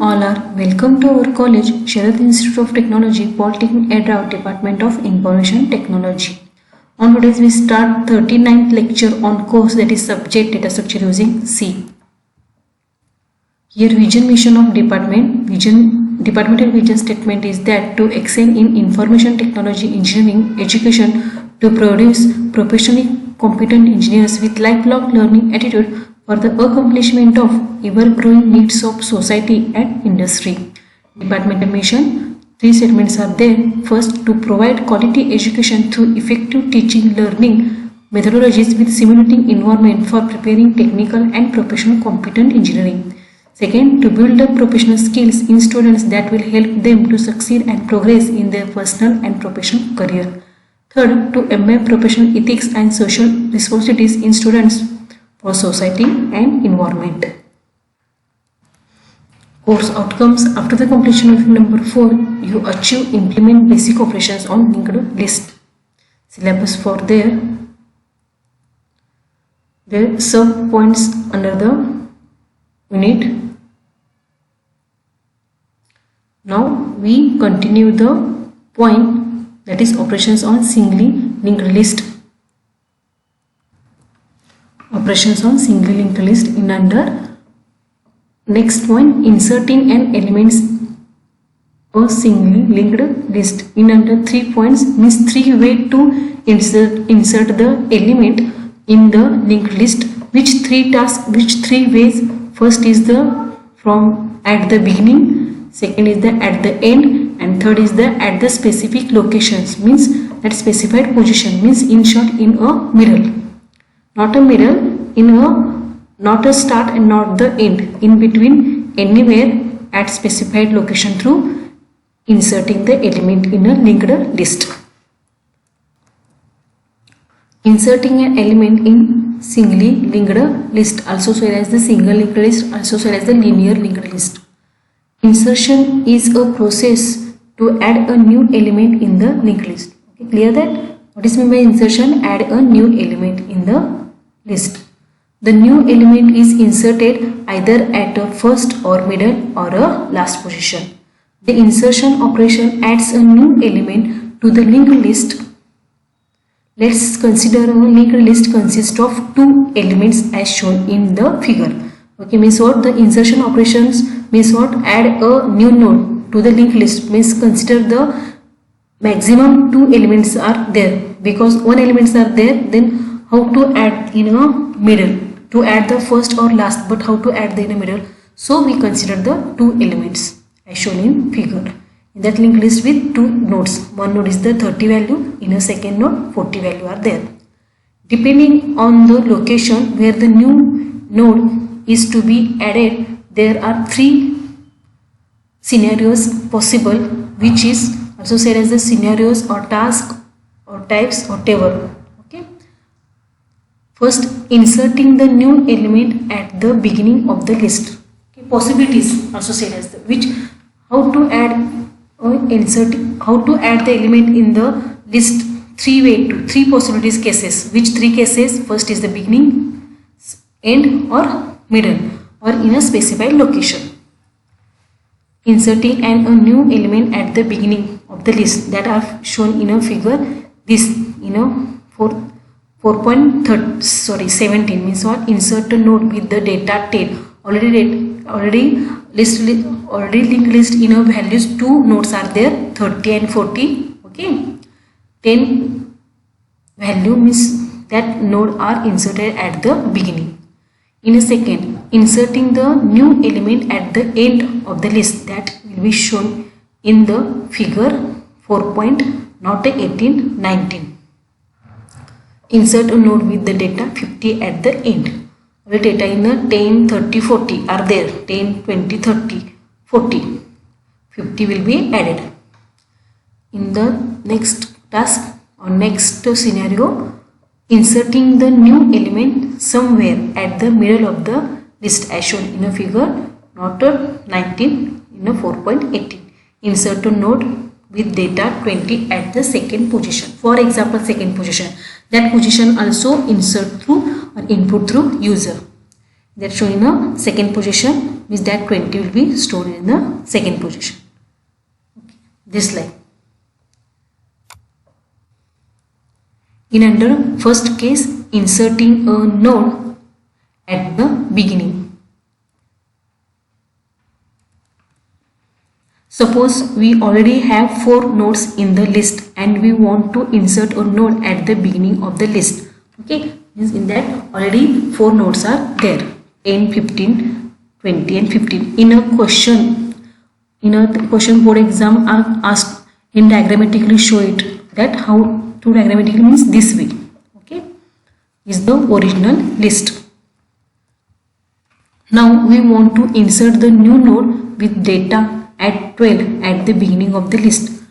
all are welcome to our college, Sharad Institute of Technology, Polytechnic EDRAV Department of Information Technology. On today's we start 39th lecture on course that is subject data structure using C. Here mission of departmental vision statement is that to excel in information technology engineering education, to produce professionally competent engineers with lifelong learning attitude for the accomplishment of ever-growing needs of society and industry. Departmental mission, three statements are there. First, to provide quality education through effective teaching learning methodologies with simulating environment for preparing technical and professional competent engineering. Second, to build up professional skills in students that will help them to succeed and progress in their personal and professional career. Third, to embed professional ethics and social responsibilities in students for society and environment. Course outcomes: after the completion of number 4, you achieve implement basic operations on linked list. Syllabus for their sub points under the unit. Now we continue the point, that is operations on singly linked list. Operations on singly linked list in under next point, inserting an elements or singly linked list in under 3 points means 3 ways to insert the element in the linked list. Which 3 ways? First is the from at the beginning, second is the at the end, and third is the at the specific locations, means that specified position, means in short in a middle. Not a middle, in a not a start and not the end, in between, anywhere at specified location through inserting the element in a linked list. Inserting an element in singly linked list, also known as the single linked list, also known as the linear linked list. Insertion is a process to add a new element in the linked list. Okay, clear that? What is meant by insertion? Add a new element in the list. The new element is inserted either at a first or middle or a last position. The insertion operation adds a new element to the linked list. Let's consider a linked list consists of 2 elements as shown in the figure. Okay, means what? The insertion operations means what? Add a new node to the linked list, means consider the maximum 2 elements are there, because 1 elements are there, then how to add in a middle, to add the first or last, but how to add in a middle? So we consider the 2 elements as shown in figure. In that linked list with 2 nodes, one node is the 30 value, in a second node 40 value are there. Depending on the location where the new node is to be added, there are 3 scenarios possible, which is also said as the scenarios or task or types or whatever. Okay. First, inserting the new element at the beginning of the list. Okay. Possibilities also said as the which how to add or how to add the element in the list. 3 possibilities cases. Which 3 cases? First is the beginning, end or middle, or in a specified location. Inserting a new element at the beginning of the list that are shown in a figure. This 17 means what? Insert a node with the data 10. Already linked list in a values 2 nodes are there, 30 and 40. Okay, 10 value means that node are inserted at the beginning. In a second, inserting the new element at the end of the list, that will be shown in the figure 4 point, not 18, 19. Insert a node with the data 50 at the end. The data in the 10, 30, 40 are there. 10, 20, 30, 40. 50 will be added. In the next task or next scenario, inserting the new element somewhere at the middle of the list as shown in a figure, not 19, in a 4.18. Insert a node with data 20 at the second position. For example, second position. That position also insert through or input through user. that shown in the second position, means that 20 will be stored in the second position. Okay. This line. In under first case, inserting a node at the beginning. Suppose we already have 4 nodes in the list and we want to insert a node at the beginning of the list. Okay, means in that already 4 nodes are there, 10, 15, 20 and 15. In a question board exam are asked in diagrammatically show it, that how to diagrammatically means this way. Okay, is the original list. Now we want to insert the new node with data at 12 at the beginning of the list.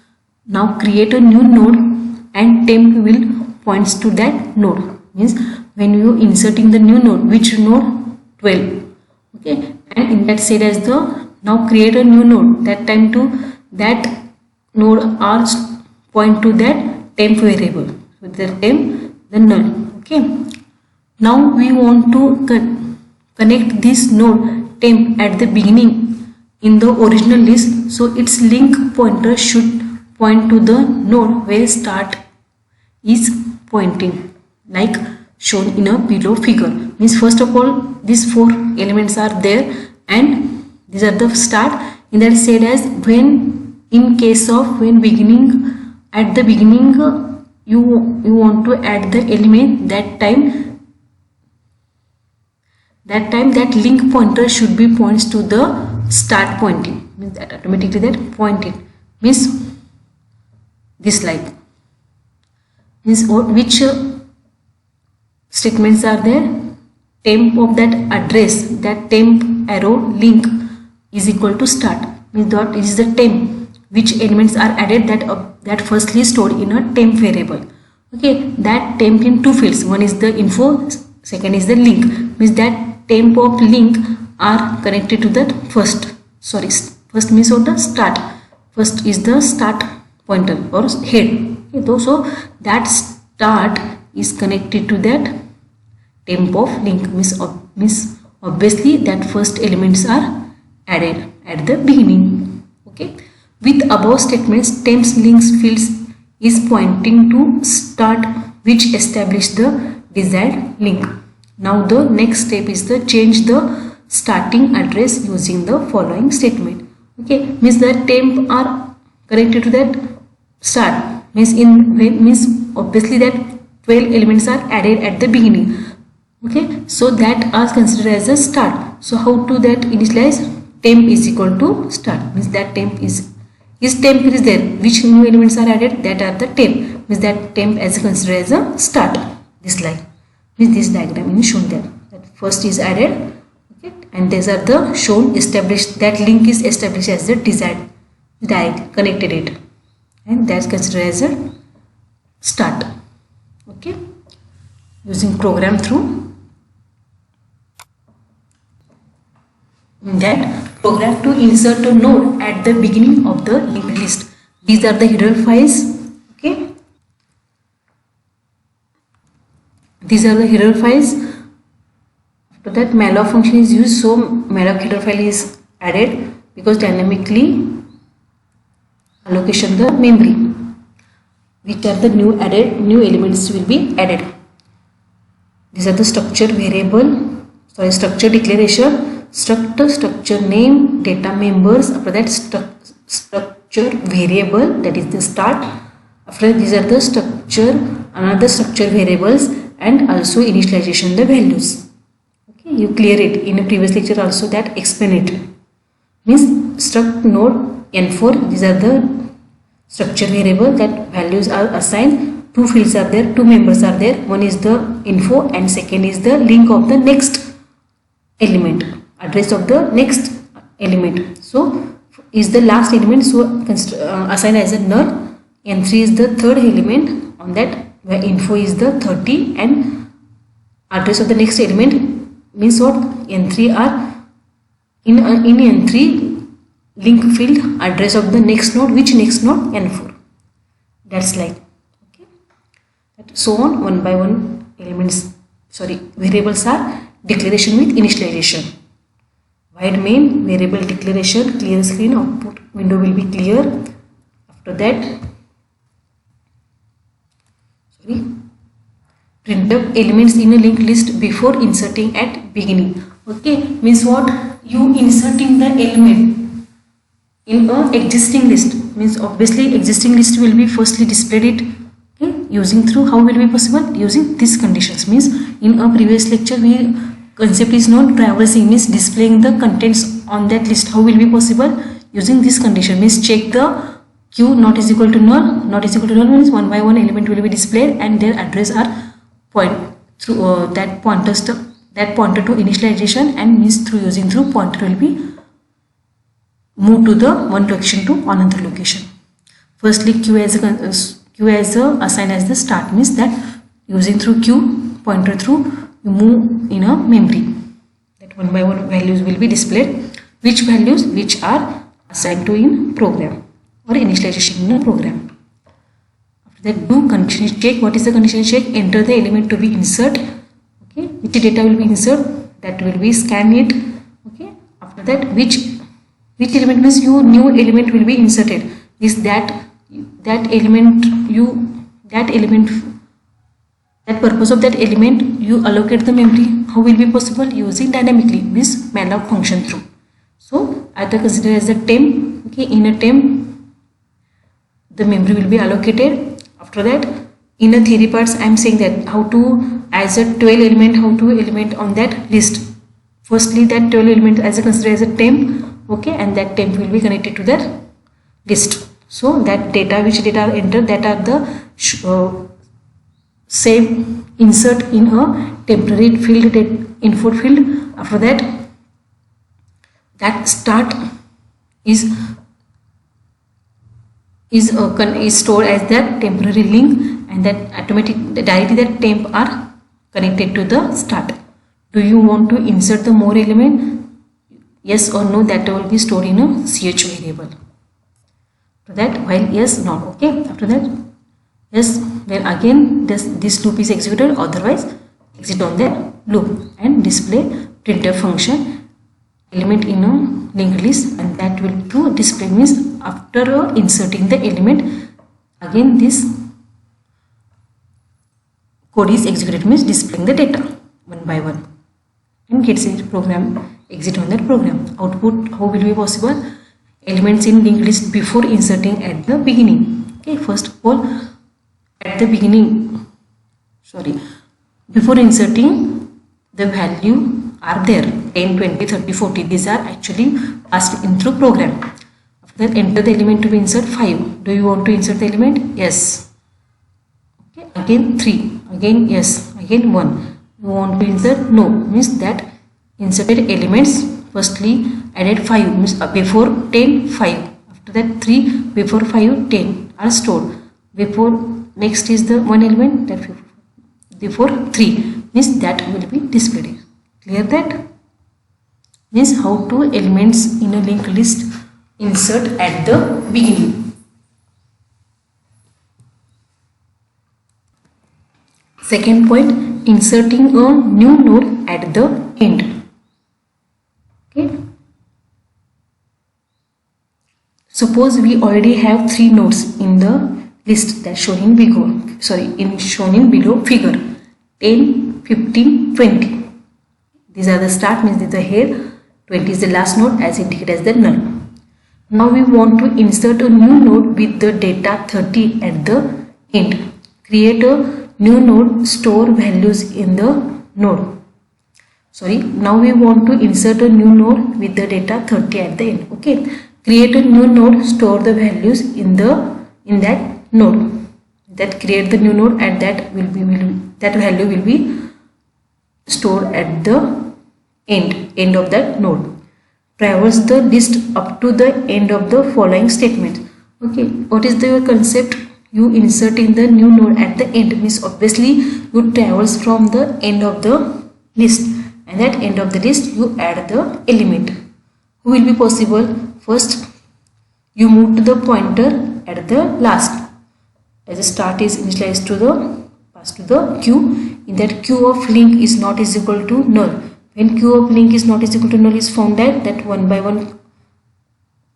Now create a new node and temp will points to that node. Means when you inserting the new node, which node? 12. Okay, and in that said as the now create a new node, that time to that node are point to that temp variable with the temp the null. Okay, now we want to connect this node temp at the beginning in the original list, so its link pointer should point to the node where start is pointing, like shown in a below figure. Means first of all these 4 elements are there and these are the start. In that said as when in case of when beginning at the beginning you want to add the element, that time that link pointer should be points to the start pointing, means that automatically that pointing, means this like, means which statements are there, temp of that address, that temp arrow link is equal to start, means that is the temp, which elements are added, that firstly stored in a temp variable. Okay, that temp in 2 fields, one is the info, second is the link, means that temp of link are connected to that first means of the start, first is the start pointer or head. Okay, so that start is connected to that temp of link, means obviously that first elements are added at the beginning. Okay, with above statements, temps links fields is pointing to start, which establish the desired link. Now the next step is the change the starting address using the following statement. Okay, means that temp are connected to that start, means obviously that 12 elements are added at the beginning. Okay, so that are considered as a start. So how to that initialize? Temp is equal to start, means that temp is temp is there, which new elements are added, that are the temp, means that temp as considered as a start. This line, means this diagram is shown there, that first is added. Okay, and these are the shown established, that link is established as the desired connected it, and that's considered as a start. Okay, using program through that program to insert a node at the beginning of the linked list. These are the header files. Okay, these are the header files. After that malloc function is used, so malloc header file is added because dynamically allocation the memory, which are the new elements will be added. These are the structure variable, structure declaration, structure name, data members. After that structure variable, that is the start. After these are the another structure variables, and also initialization the values. Okay, you clear it in a previous lecture also, that explain it. Means struct node n4, these are the structure variable, that values are assigned, 2 fields are there, 2 members are there, one is the info and second is the link of the next element, address of the next element. So is the last element, so assigned as a null. N3 is the third element on that, where info is the 30 and address of the next element, means what, N3 are in N3 link field address of the next node, which next node, N4. That's like, okay, so on, one by one elements, variables are declaration with initialization. Void main variable declaration, clear screen, output window will be clear. After that, printf elements in a linked list before inserting at beginning. Okay, means what? You inserting the element in a existing list, means obviously existing list will be firstly displayed it. Okay, using through how will be possible? Using these conditions. Means in a previous lecture we concept is known traversing, means displaying the contents on that list. How will be possible? Using this condition, means check the q not is equal to null. Not is equal to null means one by one element will be displayed and their address are point through that pointer to initialization, and means through using through pointer will be moved to the one location to another location. Firstly, q as a assigned as the start, means that using through q pointer through you move in a memory, that one by one values will be displayed, which values which are assigned to in program or initialization in a program. After that, do condition check. What is the condition check? Enter the element to be insert. Okay, which data will be insert, that will be scan it. Okay, after that, which element means you new element will be inserted, is that purpose of that element you allocate the memory. How will be possible? Using dynamically, means malloc function through. So either consider as a temp. Okay, in a temp the memory will be allocated. After that, in a theory parts I am saying that how to as a 12 element, how to element on that list. Firstly, that 12 element as a consider as a temp. Okay, and that temp will be connected to that list. So that data, which data are entered, that are the same insert in a temporary field, input field. After that, that start is stored as that temporary link, and that automatic directly that temp are connected to the start. Do you want to insert the more element? Yes or no, that will be stored in a ch variable. After that, while yes, not. Okay, after that, yes, then again this loop is executed, otherwise exit on that loop and display printf function element in a linked list, and that will to display, means after inserting the element, again this code is executed, means displaying the data one by one, and gets a program exit on that program. Output, how will be possible? Elements in linked list before inserting at the beginning. Okay, first of all, at the beginning, before inserting, the value are there 10, 20, 30, 40. These are actually passed in through program. After that, enter the element to be insert 5. Do you want to insert the element? Yes. Okay, again 3, again yes, again 1. You want to insert? No, means that inserted elements firstly added 5, means before 10 5, after that 3, before 5 10 are stored, before next is the one element, that before 3, means that will be displayed. Clear that? Means how to elements in a linked list insert at the beginning. Second point, inserting a new node at the end. Okay, suppose we already have 3 nodes in the list that shown in below, figure 10, 15, 20. These are the start, means the here, 20 is the last node as indicated as the null. Now we want to insert a new node with the data 30 at the end. Create a new node, store values in the node. Now we want to insert a new node with the data 30 at the end. Okay, create a new node, store the values in that node. That create the new node, and that value will be stored at the end of that node. Traverse the list up to the end of the following statement. Okay, what is the concept? You inserting the new node at the end, means obviously you traverse from the end of the list, and at end of the list you add the element. Who will be possible? First, you move to the pointer at the last, as a start is initialized to the pass to the queue. In that queue of link is not is equal to null, when queue of link is not is equal to null is found that one by one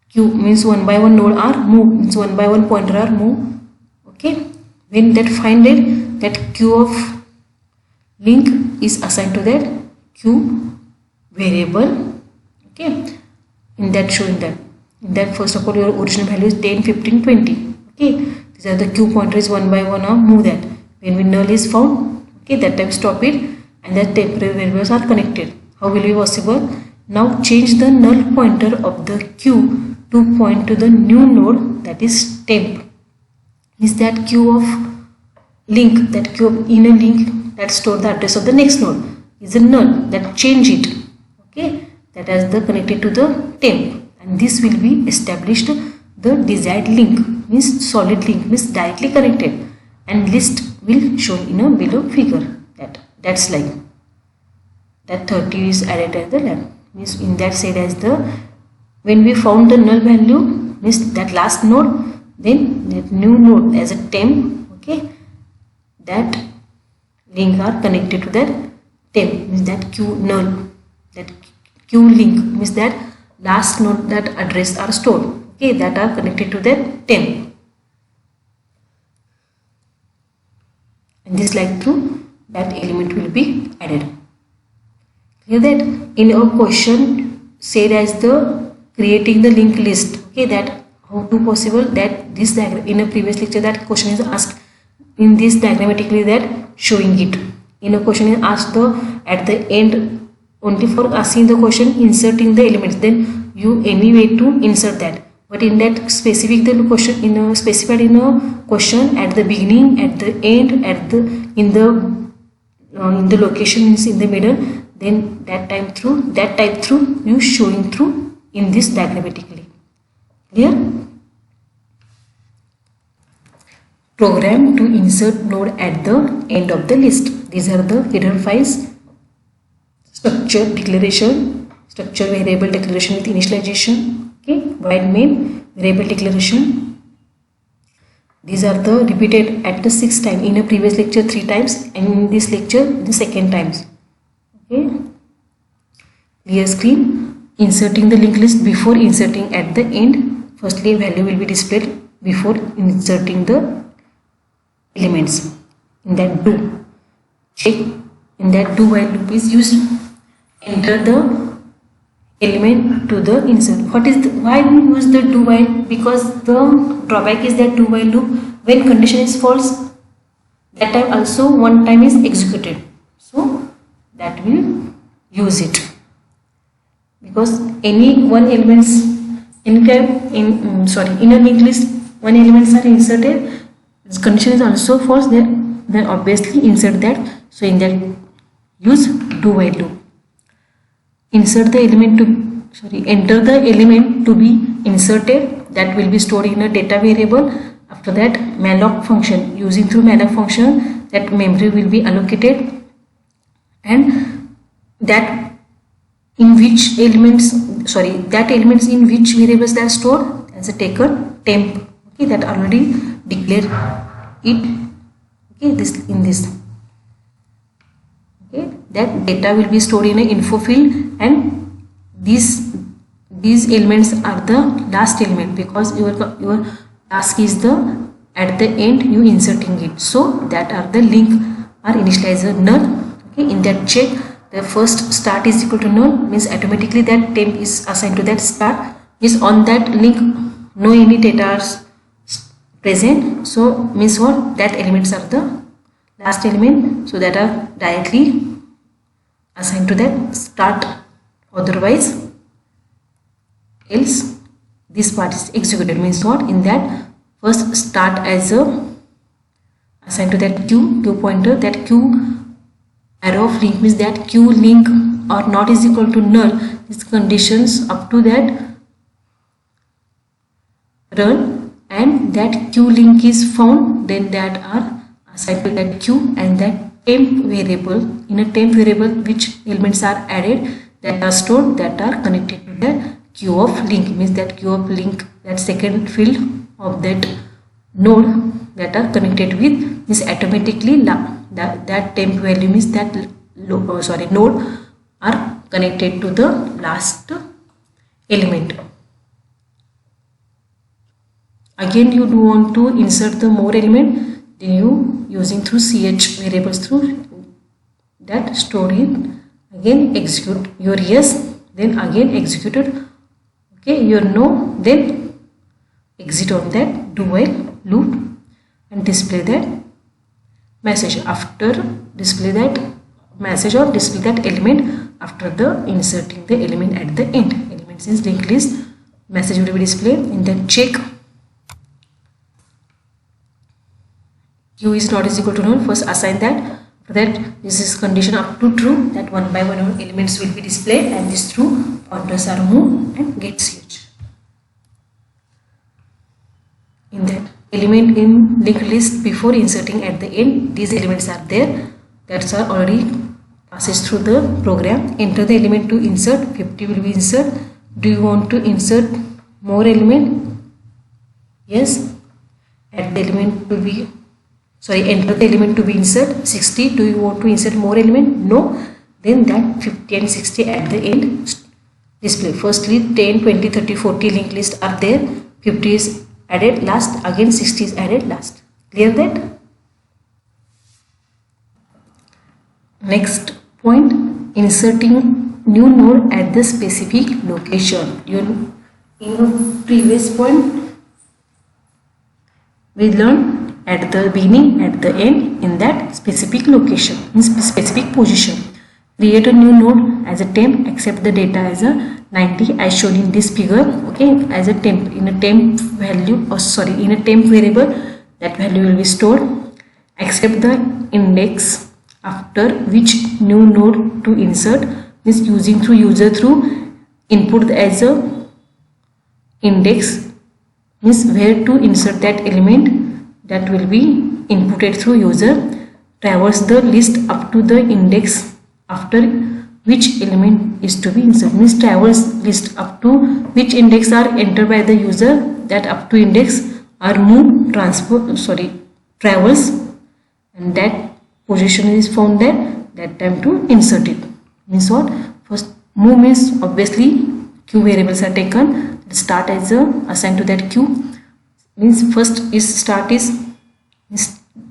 queue means one by one node are moved, means one by one pointer are moved. Okay, when that find it, that queue of link is assigned to that queue variable. Okay, in that showing that first of all your original value is 10, 15, 20. Okay, these are the queue pointers one by one are move that. When null is found, okay, that time stop it and that temporary variables are connected. How will be possible? Now change the null pointer of the queue to point to the new node, that is temp. Is that queue of link, that queue of inner link that store the address of the next node is a null, that change it. Okay, that is the connected to the temp, and this will be established the desired link, means solid link, means directly connected, and list will show in a below figure. That's like that 30 is added as the lab, means in that said as the when we found the null value, means that last node, then that new node as a temp. Okay, that link are connected to that temp, means that queue null, that queue link means that last node that address are stored. Okay, that are connected to that temp, and this like through that element will be added. Clear that? In a question said as the creating the linked list. Okay, that how to possible that this diagram in a previous lecture that question is asked in this diagrammatically that showing it. In a question is asked the at the end only for asking the question inserting the elements, then you any way to insert that. But in that specific the question in a specified in a question at the beginning, at the end, at the in the location means in the middle, then that type through you showing through in this diagrammatically. Clear? Program to insert node at the end of the list. These are the header files. Structure declaration, structure variable declaration with initialization. Okay, void main, variable declaration. These are the repeated at the 6th time. In a previous lecture 3 times, and in this lecture the 2nd times. Okay. Clear screen. Inserting the linked list before inserting at the end. Firstly, value will be displayed before inserting the elements. In that do check. In that do while loop is used. Enter the element to the insert. Why we use the do while? Because the drawback is that do while loop, when condition is false, that time also one time is executed. So that will use it, because any one elements in a linked list one elements are inserted, this condition is also false, then obviously insert that. So in that use do while loop. Enter the element to be inserted, that will be stored in a data variable. After that malloc function, using through malloc function that memory will be allocated, and that in which elements in which variables they are stored as a taken temp. Okay, that already declare it. Okay, this in this. Okay, that data will be stored in an info field, and these elements are the last element, because your task is the at the end you inserting it. So that are the link are initializer null. Okay, in that check the first start is equal to null, means automatically that temp is assigned to that start, is on that link no any data are present. So means what, that elements are the last element, so that are directly assigned to that start, otherwise else this part is executed. Means what, in that first start as a assigned to that queue pointer, that queue arrow of link means that queue link or not is equal to null, these conditions up to that run, and that queue link is found, then that are assigned to that queue, and that temp variable, in a temp variable which elements are added, that are stored, that are connected to the queue of link, means that queue of link, that second field of that node that are connected with, is automatically that temp value means that node are connected to the last element. Again you do want to insert the more element, then you using through ch variables through that store in, again execute your yes, then again executed, okay, your no, then exit on that do while loop and display that message. After display that message or display that element after the inserting the element at the end. Elements is linked list, message will be displayed, and then check q is not is equal to null. First assign that. After that, this is condition up to true, that one by one elements will be displayed and these true pointers are moved and gets used. In that element in linked list before inserting at the end, these elements are there, that's are already passes through the program. Enter the element to insert, 50 will be insert. Do you want to insert more element? Yes. Add the element to be enter the element to be insert, 60. Do you want to insert more element? No. Then that 50 and 60 at the end display. Firstly 10, 20, 30, 40 linked list are there, 50 is added last, again 60 is added last. Clear that? Next point, inserting new node at the specific location. In the previous point we learned at the beginning, at the end, in that specific location, in specific position. Create a new node as a temp, accept the data as a 90 as shown in this figure, okay, as a temp, in a temp value, or sorry, in a temp variable, that value will be stored. Accept the index after which new node to insert, is using through user through input as a index, means where to insert that element, that will be inputted through user. Traverse the list up to the index after which element is to be inserted, means traverse list up to which index are entered by the user, that up to index are moved, traverse, and that position is found there, that time to insert it. Means what? First move means obviously q variables are taken, start as a assigned to that q, means first is start is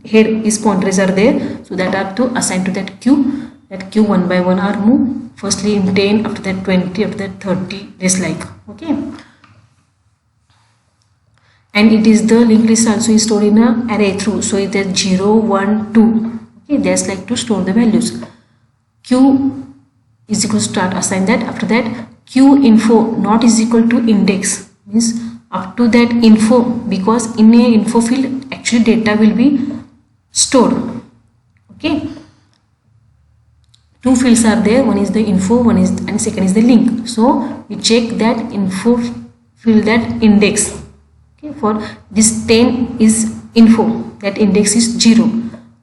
here is pointers are there, so that are to assign to that q, that q one by one are moved, firstly in 10, after that 20, after that 30, this like, okay. And it is the linked list also is stored in a array through, so it is 0, 1, 2, okay, that's like to store the values. Q is equal to start, assign that. After that q info not is equal to index, means up to that info, because in a info field actually data will be stored, okay. Two fields are there, one is the info, one is, and second is the link. So we check that info field, that index, okay, for this 10 is info, that index is 0,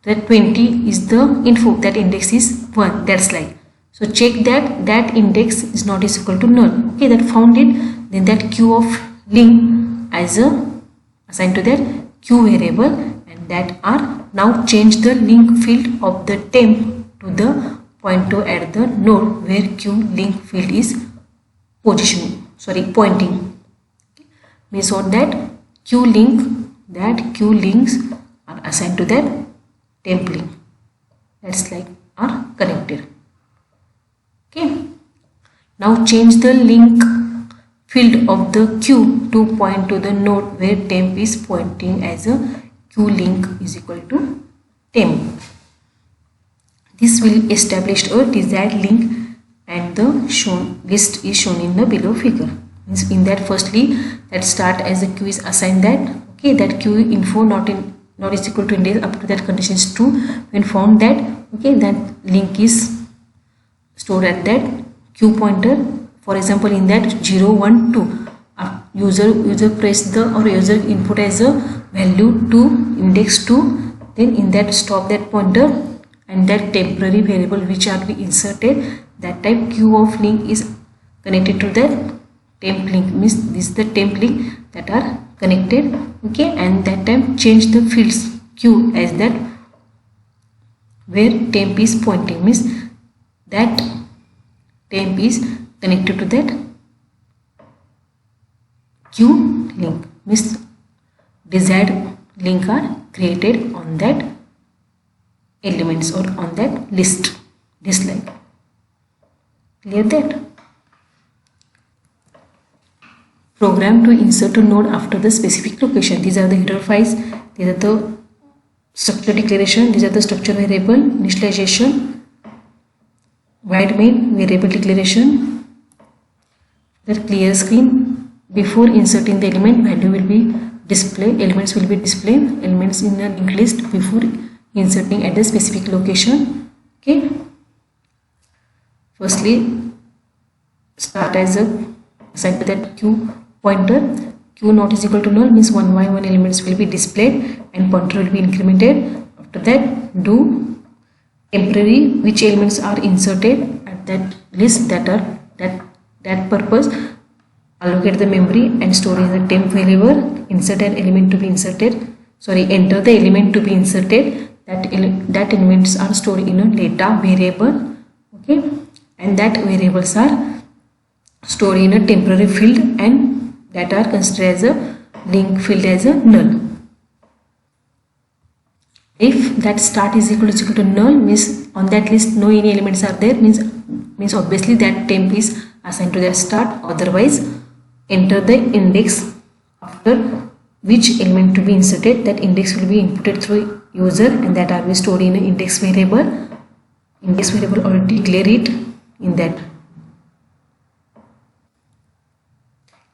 that 20 is the info, that index is 1, that's like. So check that that index is not is equal to null, okay, that found it, then that q of link as a assigned to that q variable, and that are now change the link field of the temp to the pointer at the node where q link field is positioning, pointing, okay. Means what, that q links are assigned to that temp link, that's like are connected, okay. Now change the link field of the q to point to the node where temp is pointing as a q link is equal to temp. This will establish a desired link, and the shown list is shown in the below figure. Means in that firstly that start as a q is assigned that, okay, that q info not is equal to index up to that condition is true. When found that, okay, that link is stored at that q pointer. For example, in that 0, 1, 2, user press the or user input as a value to index 2, then in that stop that pointer, and that temporary variable which are be inserted, that type q of link is connected to that temp link, means this is the temp link that are connected, okay, and that time change the fields q as that where temp is pointing, means that temp is connected to that queue link, means desired link are created on that elements or on that list, this like. Clear that? Program to insert a node after the specific location. These are the header files, these are the structure declaration, these are the structure variable initialization, void main variable declaration, the clear screen. Before inserting the element, value will be displayed, elements will be displayed, elements in a linked list before inserting at the specific location. Okay, firstly start as a assigned to that queue pointer. Q not is equal to null means one by one elements will be displayed and pointer will be incremented. After that, do temporary which elements are inserted at that list, that are that purpose. Allocate the memory and store in the temp variable. Insert an element to be inserted. Enter the element to be inserted. That elements are stored in a data variable. Okay, and that variables are stored in a temporary field and that are considered as a link field as a null. If that start is equal to null, means on that list no any elements are there, means obviously that temp is assigned to that start. Otherwise, enter the index after which element to be inserted. That index will be inputted through user and that are stored in an index variable. Index variable already declare it in that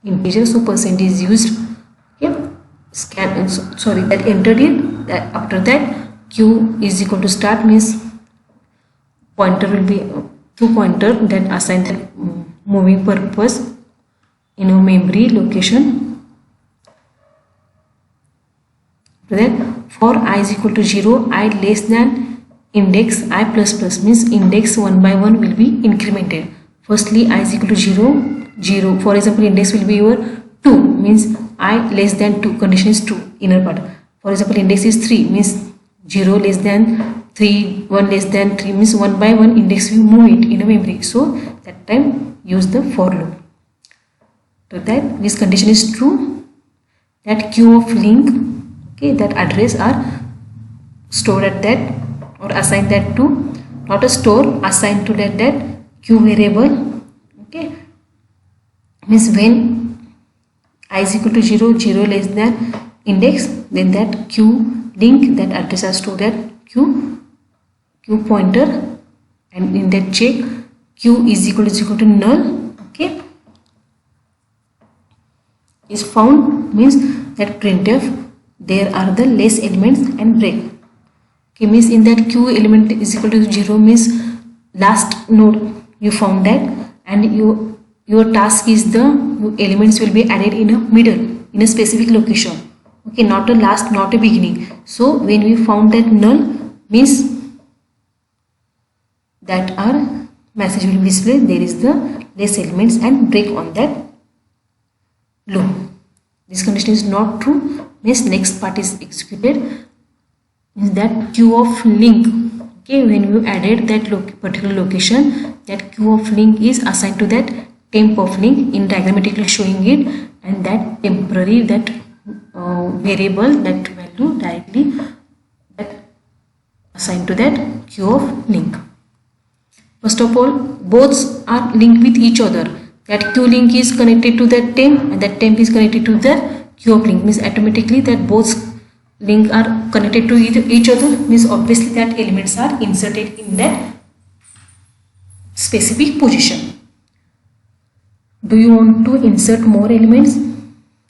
integer, so percent is used. Okay, that entered in. That after that q is equal to start means pointer will be to pointer that assign that moving purpose in a memory location. After that, for I is equal to 0, I less than index I plus plus means index one by one will be incremented. Firstly, I is equal to 0. For example, index will be your 2 means I less than 2, condition is 2, inner part. For example, index is 3 means 0 less than 3, 1 less than 3 means one by one index we move it in a memory. So that time use the for loop. So that this condition is true, that queue of link, okay, that address are stored at that or assigned that to, not a store, assigned to that queue variable. Okay, means when I is equal to 0 less than index, then that queue link, that address are stored at queue pointer, and in that check q is equal to null. Okay, is found means that printf there are the less elements and break. Okay, means in that q element is equal to 0 means last node you found that, and your task is the elements will be added in a middle in a specific location. Okay, not a last, not a beginning. So when we found that null means that our message will be displayed, there is the less elements and break on that loop. This condition is not true means next part is executed, means that queue of link. Okay, when you added that particular location, that queue of link is assigned to that temp of link, in diagrammatically showing it, and that temporary that variable, that value directly that assigned to that queue of link. First of all, both are linked with each other. That queue link is connected to that temp and that temp is connected to that queue of link, means automatically that both link are connected to each other, means obviously that elements are inserted in that specific position. Do you want to insert more elements?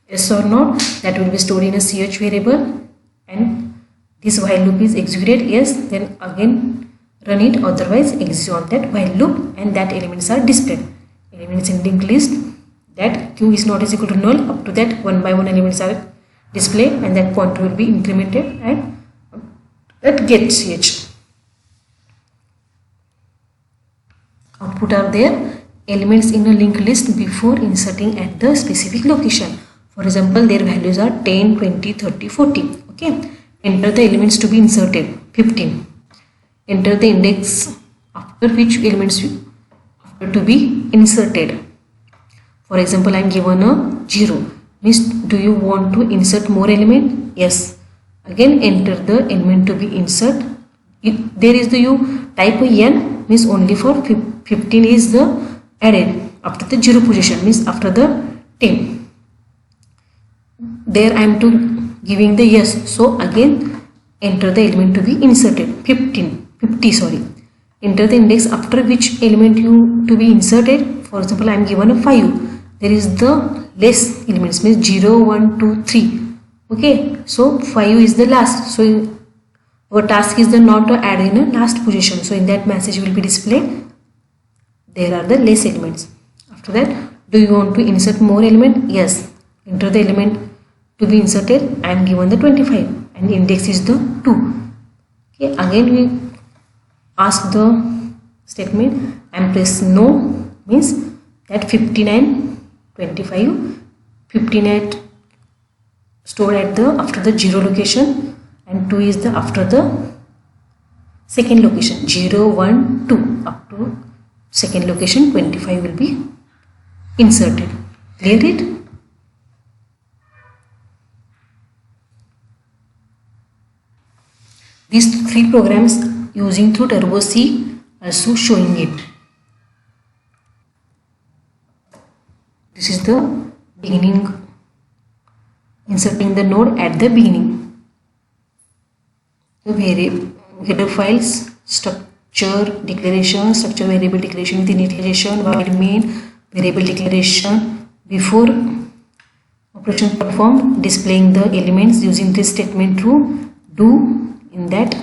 Yes or not? That will be stored in a ch variable, and this while loop is executed. Yes, then again run it, otherwise execute on that while loop and that elements are displayed. Elements in linked list, that q is not is equal to null, up to that one by one elements are displayed and that pointer will be incremented and that get ch. Output are there, elements in a linked list before inserting at the specific location. For example, their values are 10, 20, 30, 40. Okay, enter the elements to be inserted, 15. Enter the index after which elements to be inserted. For example, I am given a 0. Means, do you want to insert more element? Yes. Again, enter the element to be insert. There is the you type n, means only for 15 is the added after the 0 position, means after the 10. There I am to giving the yes. So again enter the element to be inserted. 50 sorry. Enter the index after which element you to be inserted. For example, I am given a 5. There is the less elements, means 0, 1, 2, 3. Okay, so 5 is the last. So our task is the not to add in a last position. So in that message will be displayed. There are the less elements. After that, do you want to insert more element? Yes. Enter the element to be inserted. I am given the 25 and the index is the 2. Okay, again we ask the statement and press no, means that 59, 25, 59 stored at the after the 0 location and 2 is the after the second location. 0, 1, 2 up to second location 25 will be inserted. Clear it? These 3 programs using through Turbo C also showing it. This is the beginning, inserting the node at the beginning. The header files, structure declaration, structure variable declaration with initialization, while main variable declaration before operation performed, displaying the elements using this statement through do. In that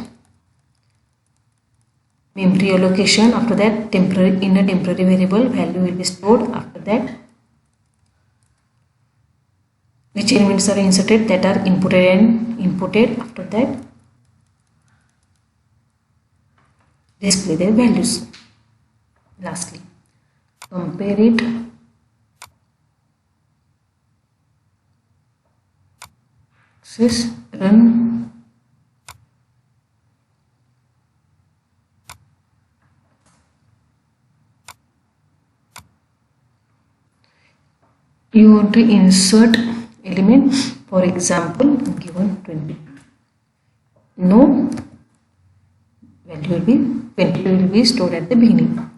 memory allocation, after that in a temporary variable value will be stored. After that which elements are inserted, that are inputted and inputted. After that display their values. Lastly, compare it. This run. You want to insert element, for example, given 20. No value will be 20 will be stored at the beginning.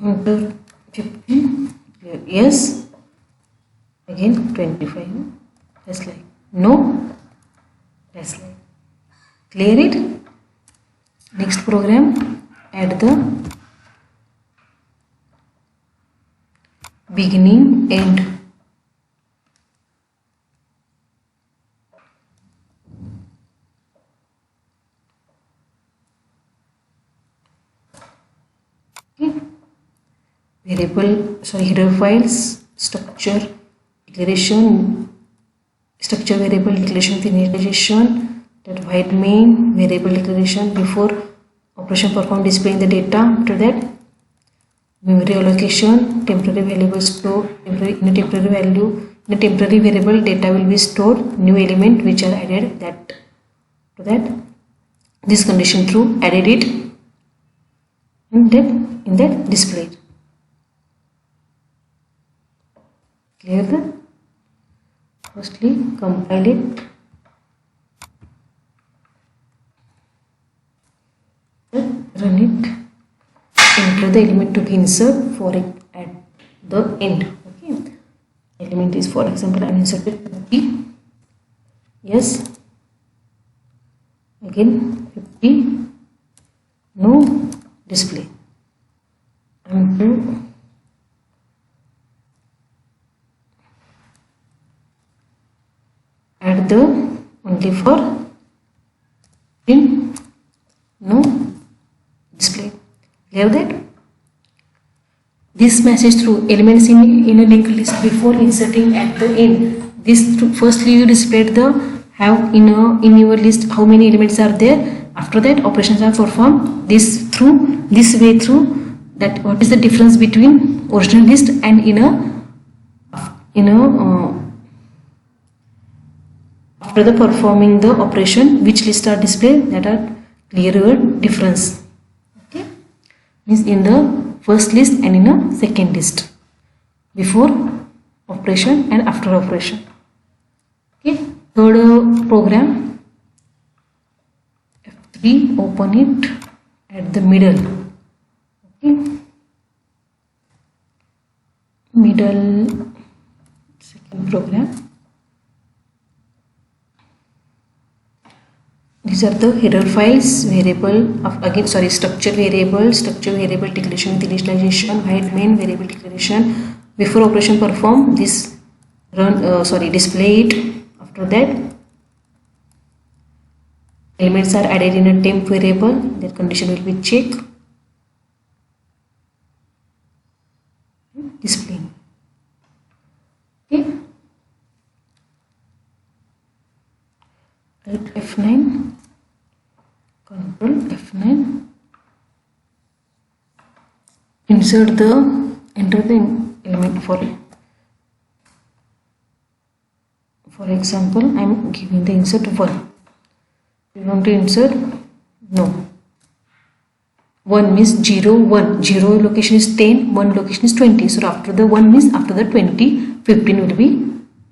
Enter 15. Yes. Again 25. Just like no. Just like. Clear it. Next program, add the beginning, end. Okay. Header files, structure declaration, structure variable declaration with initialization, that while main variable declaration before operation performed, displaying the data. After that memory allocation, temporary variable stored, in a temporary value, in a temporary variable data will be stored, new element which are added, that to that this condition true, added it, and then in that displayed. Clear that? Firstly compile it, run it. Enter the element to be insert for it at the end. Okay, element is, for example, I am inserted 50. Yes. Again 50. No display. I am to add the only for in no display. Clear that? This message through elements in a linked list before inserting at the end. This firstly you displayed the have in your list how many elements are there. After that operations are performed. This way through that what is the difference between original list and after the performing the operation, which list are displayed, that are clear your difference. Okay, means in the first list and in a second list, before operation and after operation. Okay, third program, F3, open it at the middle. Okay, middle, second program. These are the header files, variable of structure variable declaration with initialization, hide main variable declaration. Before operation perform, this display it. After that, elements are added in a temp variable. Their condition will be check. Display. Okay. Right, F9. Control F9. Enter the element for example, I am giving the insert 1. You want to insert? No. 1 means 0, 1. 0 location is 10, 1 location is 20. So after the 1 means after the 20, 15 will be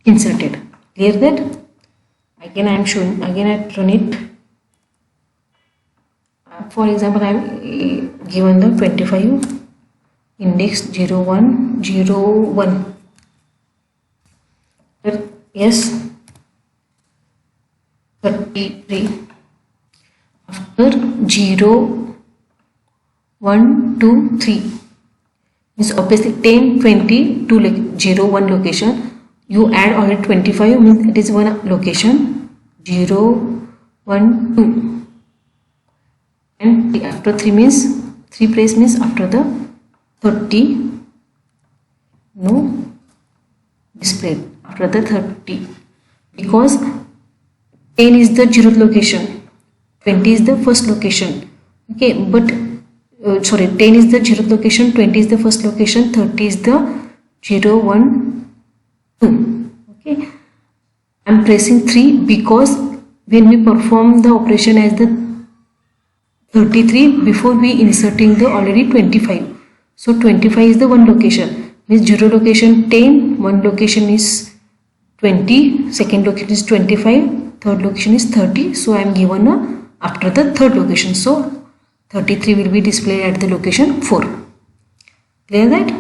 inserted. Clear that? Again I am showing, again I run it. For example, I am given the 25, index 0, 1, 0, 1. Yes, 33. After 0, 1, 2, 3 means obviously 10, 20, 2 like 0, 1 location. You add already 25 means it is one location. 0, 1, 2. And after 3 means 3 place means after the 30 no display after the 30 because 10 is the 0th location, 20 is the first location. Okay, but 10 is the 0th location, 20 is the first location, 30 is the 0, 1, 2. Okay, I am pressing 3 because when we perform the operation as the 33 before we inserting the already 25. So 25 is the one location, means 0 location 10, 1 location is 20, second location is 25, third location is 30. So I am given a after the third location. So 33 will be displayed at the location 4. Clear that?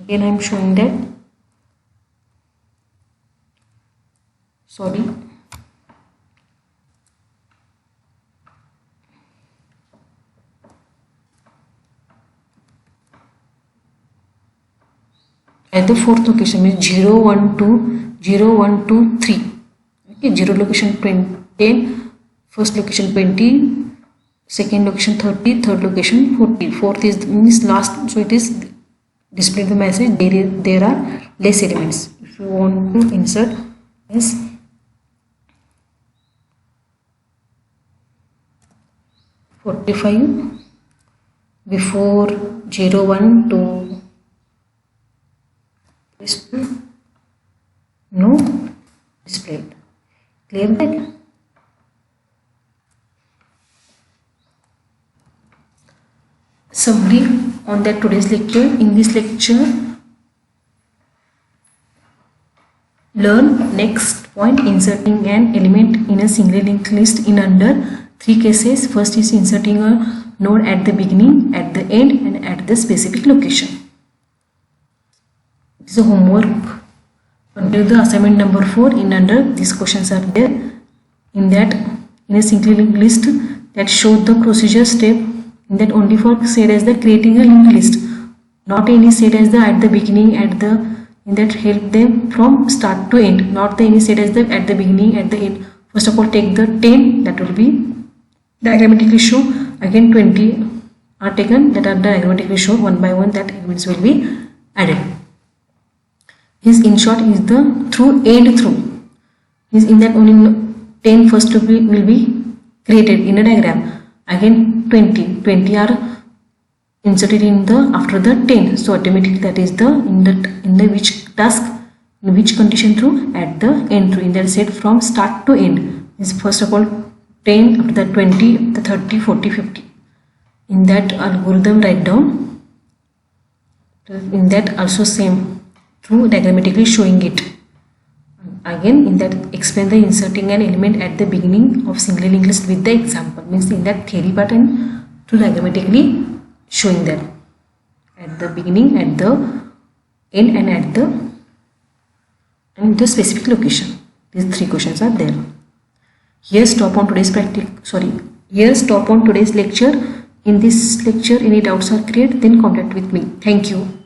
Again I am showing that. Sorry. At the fourth location means 0, 1, 2, 0, 1, 2, 3. Okay, 0 location 10, first location 20, second location 30, third location 40. Fourth is means last, so it is display the message there are less elements. If you want to insert as (45) before 0, 1, 2. No displayed. Clear that? Summary on that today's lecture. In this lecture, learn next point, inserting an element in a single linked list in under 3 cases. First is inserting a node at the beginning, at the end, and at the specific location. This is a homework. Continue the assignment number 4. In under these questions are there. In that, in a single linked list that show the procedure step. In that only for said as the creating a linked list, not any said as the at the beginning at the in that help them from start to end. Not the any said as the at the beginning at the end. First of all, take the 10 that will be diagrammatically show. Again 20 are taken that are diagrammatically shown one by one. That elements will be added. His in short is the through end through is in that only 10 first will be created in a diagram. Again 20 are inserted in the after the 10. So automatically that is the in the which task in which condition through at the end through in that set from start to end is first of all 10, after that 20, the 30, 40, 50. In that algorithm write down. In that also same, through diagrammatically showing it. Again in that explain the inserting an element at the beginning of singly linked list with the example. Means in that theory part and through diagrammatically showing that at the beginning, at the end, and at the specific location. These 3 questions are there. Here stop on today's Here stop on today's lecture. In this lecture any doubts are created, then contact with me. Thank you.